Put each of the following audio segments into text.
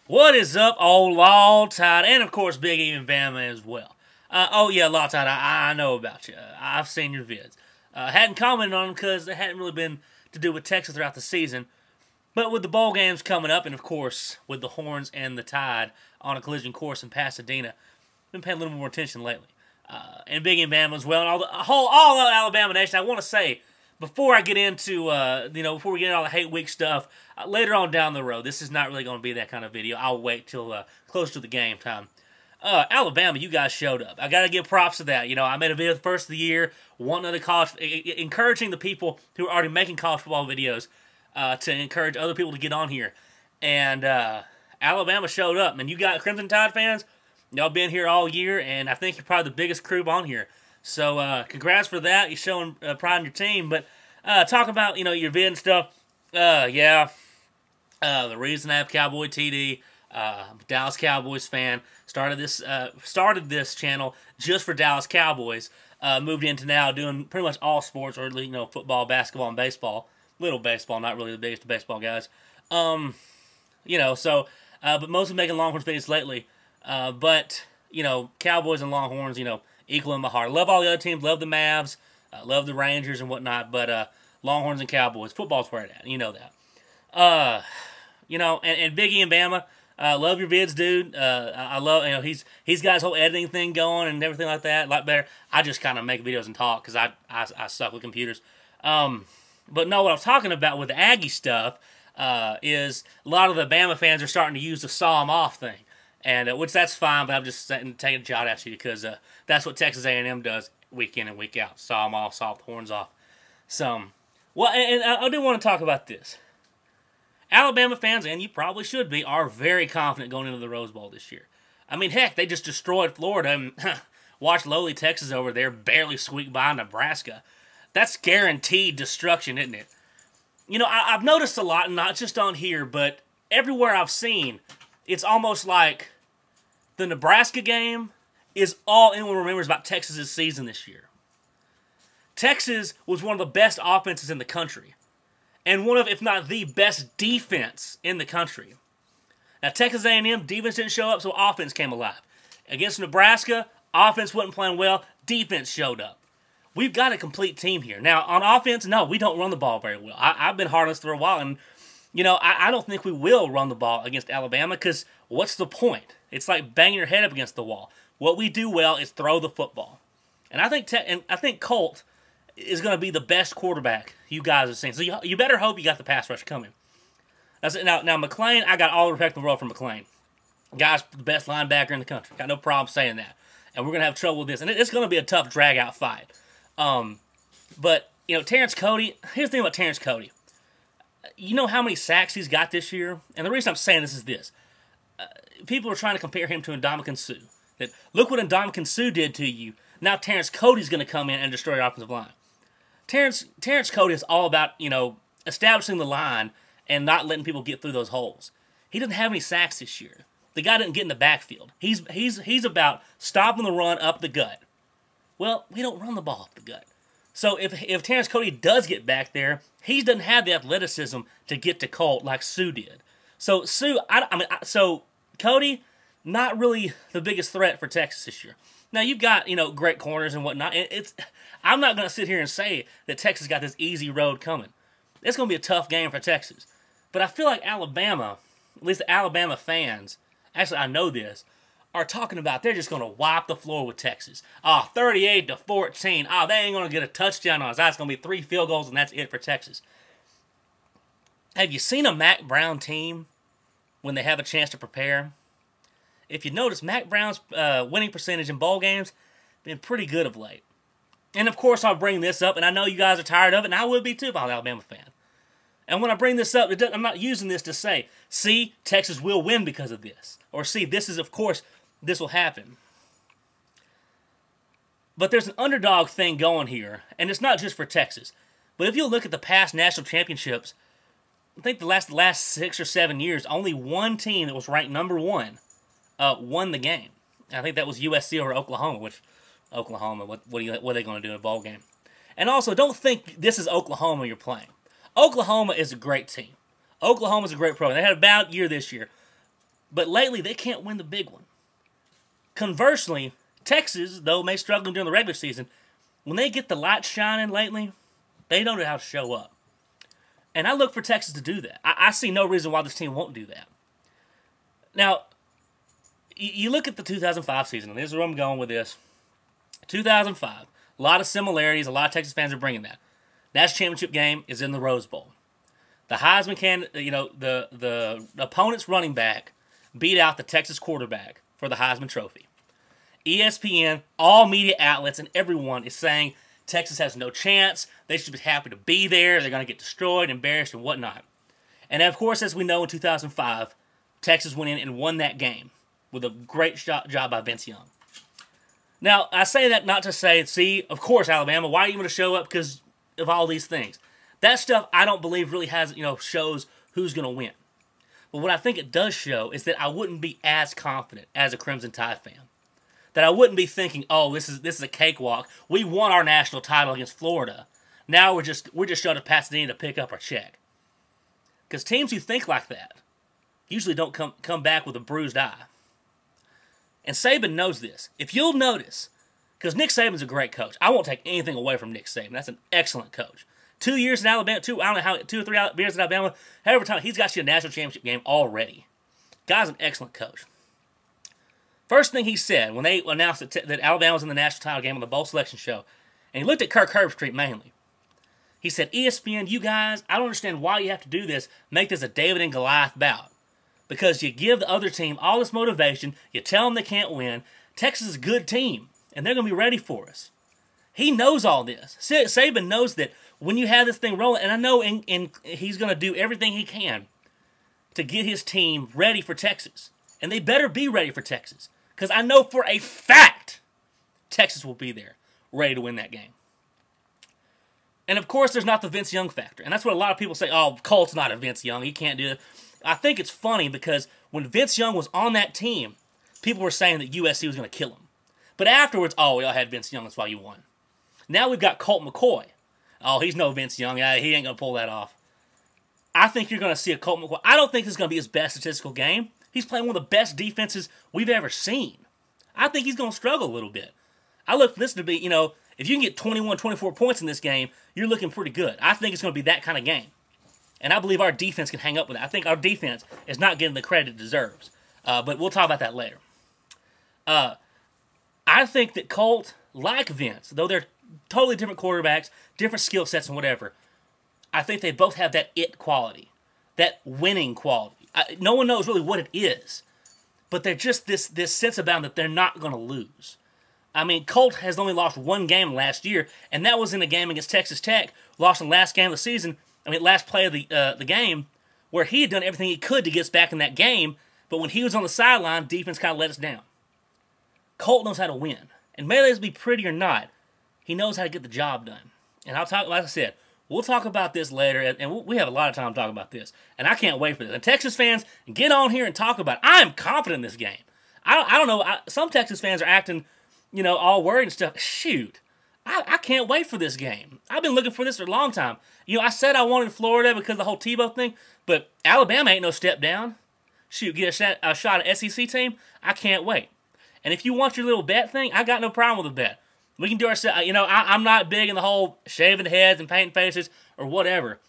What is up, old Law Tide, and of course Big E and Bama as well. Oh yeah, Law Tide, I know about you. I've seen your vids. Hadn't commented on them because they hadn't really been to do with Texas throughout the season. But with the bowl games coming up, and of course with the Horns and the Tide on a collision course in Pasadena, I've been paying a little more attention lately. And Big E and Bama as well, and all the Alabama Nation. I want to say, before I get into, before we get into all the hate week stuff, later on down the road, this is not really going to be that kind of video. I'll wait till close to the game time. Alabama, you guys showed up. I got to give props to that. You know, I made a video the first of the year, wanting the college, encouraging the people who are already making college football videos to encourage other people to get on here. And Alabama showed up. And you got Crimson Tide fans, y'all been here all year, and I think you're probably the biggest crew on here. So, congrats for that. You're showing pride in your team. But talking about, your vid and stuff, the reason I have CowboyTD, I'm a Dallas Cowboys fan, started this channel just for Dallas Cowboys, moved into now doing pretty much all sports, or football, basketball, and baseball. Little baseball, not really the biggest baseball guys. But mostly making Longhorns videos lately. But Cowboys and Longhorns, equal in my heart. Love all the other teams. Love the Mavs. Love the Rangers and whatnot. But Longhorns and Cowboys, football's where it's at. You know that. And Big E and Bama, love your vids, dude. I love, he's got his whole editing thing going and everything like that. A lot better. I just kind of make videos and talk because I suck with computers. But no, what I was talking about with the Aggie stuff is a lot of the Bama fans are starting to use the saw 'em off thing. And which that's fine, but I'm just taking a shot at you because that's what Texas A&M does week in and week out. Saw them off, saw the horns off. So, well, and I do want to talk about this. Alabama fans, and you probably should be, are very confident going into the Rose Bowl this year. I mean, heck, they just destroyed Florida and watched lowly Texas over there barely squeak by Nebraska. That's guaranteed destruction, isn't it? I've noticed a lot, not just on here, but everywhere I've seen, it's almost like the Nebraska game is all anyone remembers about Texas' season this year. Texas was one of the best offenses in the country. And one of, if not the best defense in the country. Now, Texas A&M, defense didn't show up, so offense came alive. Against Nebraska, offense wasn't playing well, defense showed up. We've got a complete team here. Now, on offense, no, we don't run the ball very well. I've been hard on this for a while, and I don't think we will run the ball against Alabama because what's the point? It's like banging your head up against the wall. What we do well is throw the football. And I think Colt is going to be the best quarterback you guys have seen. So you better hope you got the pass rush coming. Now McClain, I got all the respect in the world for McClain. Guy's the best linebacker in the country. Got no problem saying that. And we're going to have trouble with this. And it's going to be a tough drag-out fight. But Terrence Cody, here's the thing about Terrence Cody. You know how many sacks he's got this year? And the reason I'm saying this is this. People are trying to compare him to Ndamukong Suh. That, look what Ndamukong Suh did to you. Now Terrence Cody's going to come in and destroy your offensive line. Terrence Cody is all about, establishing the line and not letting people get through those holes. He doesn't have any sacks this year. The guy didn't get in the backfield. He's about stopping the run up the gut. Well, we don't run the ball up the gut. So if Terrence Cody does get back there, he doesn't have the athleticism to get to Colt like Suh did. So so Cody, not really the biggest threat for Texas this year. Now you've got great corners and whatnot. I'm not going to sit here and say that Texas got this easy road coming. It's going to be a tough game for Texas. But I feel like Alabama, at least the Alabama fans, actually I know this, are talking about they're just going to wipe the floor with Texas. 38-14. They ain't going to get a touchdown on us. That's going to be 3 field goals, and that's it for Texas. Have you seen a Mac Brown team when they have a chance to prepare? If you notice, Mac Brown's winning percentage in bowl games been pretty good of late. And, of course, I'll bring this up, and I know you guys are tired of it, and I would be, too, if I was an Alabama fan. And when I bring this up, I'm not using this to say, see, Texas will win because of this. Or, see, this is, of course, this will happen. But there's an underdog thing going here, and it's not just for Texas. But if you look at the past national championships, I think the last 6 or 7 years, only one team that was ranked #1 won the game. I think that was USC over Oklahoma, which Oklahoma, what are they going to do in a bowl game? And also, don't think this is Oklahoma you're playing. Oklahoma is a great team. Oklahoma's a great program. They had a bad year this year. But lately, they can't win the big one. Conversely, Texas, though may struggle during the regular season, when they get the lights shining lately, they don't know how to show up. And I look for Texas to do that. I see no reason why this team won't do that. Now, you look at the 2005 season, and this is where I'm going with this. 2005, a lot of similarities. A lot of Texas fans are bringing that. National championship game is in the Rose Bowl. The Heisman the opponent's running back beat out the Texas quarterback for the Heisman Trophy. ESPN, all media outlets, and everyone is saying Texas has no chance. They should be happy to be there. They're going to get destroyed, embarrassed, and whatnot. And of course, as we know, in 2005, Texas went in and won that game with a great job by Vince Young. Now, I say that not to say, see, of course, Alabama, why are you going to show up because of all these things? That stuff, I don't believe, really has, shows who's going to win. But what I think it does show is that I wouldn't be as confident as a Crimson Tide fan. That I wouldn't be thinking, oh, this is a cakewalk. We won our national title against Florida. Now we're just showing to Pasadena to pick up our check. Because teams who think like that usually don't come back with a bruised eye. And Saban knows this. If you'll notice, because Nick Saban's a great coach. I won't take anything away from Nick Saban. That's an excellent coach. 2 years in Alabama, 2 or 3 years in Alabama, however time, he's got you a national championship game already. Guy's an excellent coach. First thing he said when they announced that Alabama was in the national title game on the bowl selection show, and he looked at Kirk Herbstreit mainly. He said, ESPN, you guys, I don't understand why you have to do this, make this a David and Goliath bout. Because you give the other team all this motivation, you tell them they can't win. Texas is a good team, and they're going to be ready for us. He knows all this. Saban knows that when you have this thing rolling, and I know he's going to do everything he can to get his team ready for Texas. And they better be ready for Texas. Because I know for a fact Texas will be there, ready to win that game. And of course, there's not the Vince Young factor. And that's what a lot of people say, oh, Colt's not a Vince Young. He can't do it. I think it's funny because when Vince Young was on that team, people were saying that USC was going to kill him. But afterwards, oh, we all had Vince Young. That's why you won. Now we've got Colt McCoy. Oh, he's no Vince Young. He ain't going to pull that off. I think you're going to see a Colt McCoy. I don't think this is going to be his best statistical game. He's playing one of the best defenses we've ever seen. I think he's going to struggle a little bit. I look for this to be, if you can get 21, 24 points in this game, you're looking pretty good. I think it's going to be that kind of game. And I believe our defense can hang up with it. I think our defense is not getting the credit it deserves. But we'll talk about that later. I think that Colt, like Vince, though they're totally different quarterbacks, different skill sets and whatever, I think they both have that it quality, that winning quality. No one knows really what it is, but they're just this sense about them that they're not going to lose. I mean, Colt has only lost one game last year, and that was in a game against Texas Tech, lost in the last game of the season, last play of the game, where he had done everything he could to get us back in that game, but when he was on the sideline, defense kind of let us down. Colt knows how to win, and whether it be pretty or not, he knows how to get the job done. And I'll talk, like I said, we'll talk about this later, and we have a lot of time to talk about this, and I can't wait for this. And Texas fans, get on here and talk about it. I am confident in this game. I don't know, some Texas fans are acting, all worried and stuff. Shoot, I can't wait for this game. I've been looking for this for a long time. I said I wanted Florida because of the whole Tebow thing, but Alabama ain't no step down. Shoot, get a shot at SEC team, I can't wait. And if you want your little bet thing, I got no problem with a bet. We can do ourselves. I'm not big in the whole shaving heads and painting faces or whatever.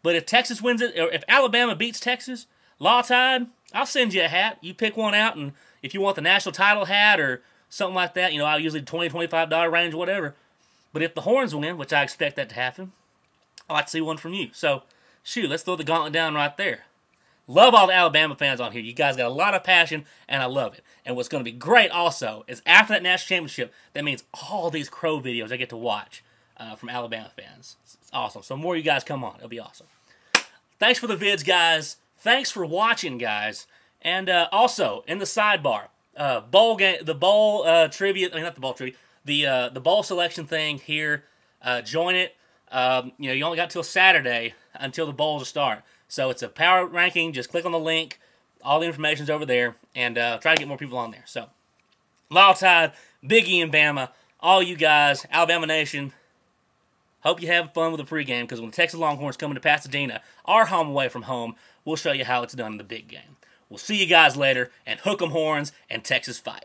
But if Texas wins it, or if Alabama beats Texas, Law Tide, I'll send you a hat. You pick one out, and if you want the national title hat or something like that, I'll usually $20, $25 range, whatever. But if the Horns win, which I expect that to happen, I'd like to see one from you. So, shoot, let's throw the gauntlet down right there. Love all the Alabama fans on here. You guys got a lot of passion, and I love it. And what's going to be great also is after that national championship, that means all these Crow videos I get to watch from Alabama fans. It's awesome. So more of you guys come on. It'll be awesome. Thanks for the vids, guys. Thanks for watching, guys. And also, in the sidebar, bowl game, the bowl trivia, not the bowl trivia, the bowl selection thing here, join it. You only got till Saturday until the bowls start. So it's a power ranking. Just click on the link. All the information's over there. And try to get more people on there. So, Law Tide, Big E and Bama, all you guys, Alabama Nation, hope you have fun with the pregame, because when the Texas Longhorns come into Pasadena, our home away from home, we'll show you how it's done in the big game. We'll see you guys later, and hook 'em horns and Texas fight.